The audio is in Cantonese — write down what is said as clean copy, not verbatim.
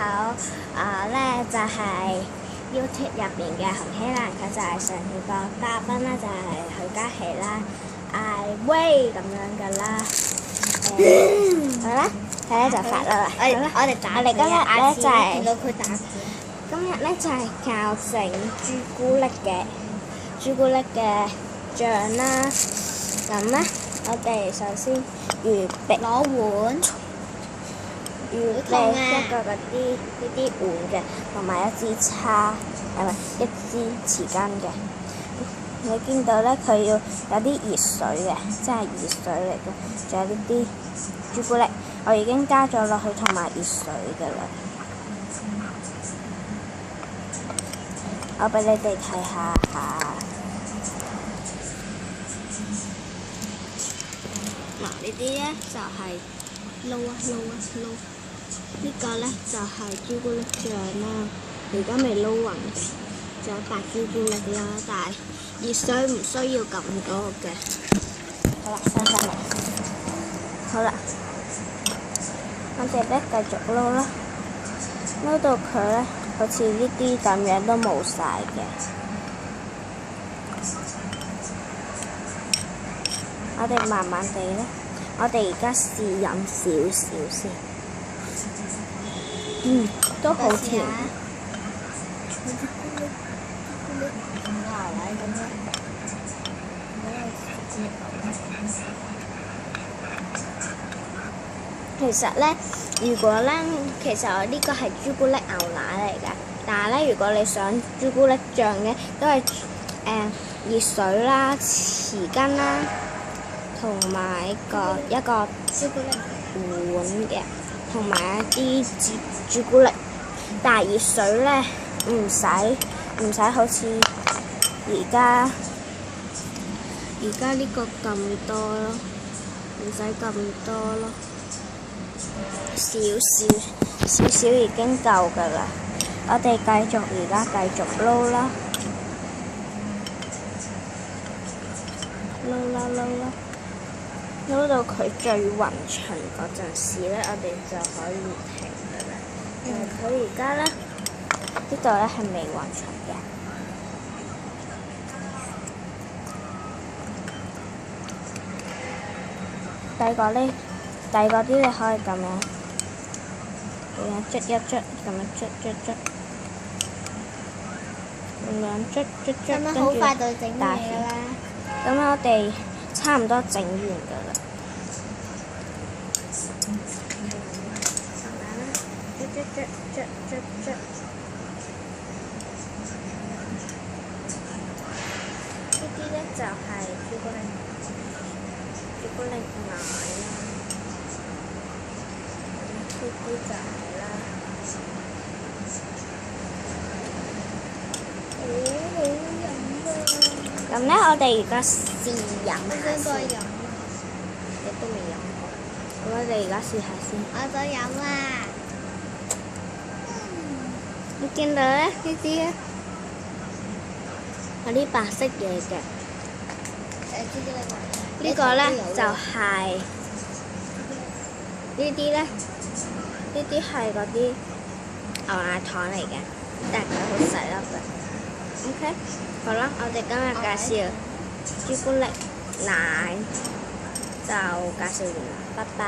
好，就係 YouTube 入邊嘅洪希蘭，佢就係上次個嘉賓啦，就係許嘉琪啦，嗌威咁樣噶啦。好啦，睇咧就發啦。我哋今日咧就係見到佢打今日咧就係教整朱古力嘅醬啦。咁咧，我哋首先預備攞碗，一個呢啲碗嘅，同埋一支叉，一支匙羹嘅。你見到咧，佢要有啲熱水嘅，即係熱水嚟嘅。仲有呢啲朱古力，我已經加咗落去同埋熱水㗎啦。我俾你哋睇下。嗱，呢啲咧就係撈。呢個咧就係朱古力醬啦，而家未撈勻嘅，仲有白朱古力啦，但係熱水唔需要咁多嘅。好啦，收晒嚟。好啦，我哋咧繼續撈啦，撈到佢咧好似呢啲咁樣都冇晒嘅。我哋慢慢地咧，我哋而家試飲少少先。都好甜。其實咧，其實我呢個係朱古力牛奶嚟㗎，但係咧，如果你想朱古力醬嘅，都係熱水啦、匙羹啦，同埋一個朱古力碗嘅，同埋一啲朱古力。但係熱水咧唔使好似而家呢個咁多咯，唔使咁多咯，少少已經夠㗎啦。我哋繼續撈啦，撈到佢最勻循嗰陣時咧，我哋就可以停㗎啦。佢而家咧呢度咧係未勻循嘅。第二個啲你可以咁樣捽一捽，咁樣捽，咁樣好快就整完㗎啦。咁我哋差唔多整完㗎啦。捽。呢啲咧就係朱古力奶啦，呢啲就係啦。好飲啊！咁咧，我哋而家試飲下先。你都未飲過，咁我哋而家試下先。我想飲啊！你見到咧呢啲咧，有啲白色嘢嘅。呢個咧就係呢啲係嗰啲牛奶糖嚟嘅，但係佢好細粒嘅。OK， 好啦，我哋今日介紹朱古力奶就介紹完啦，拜拜。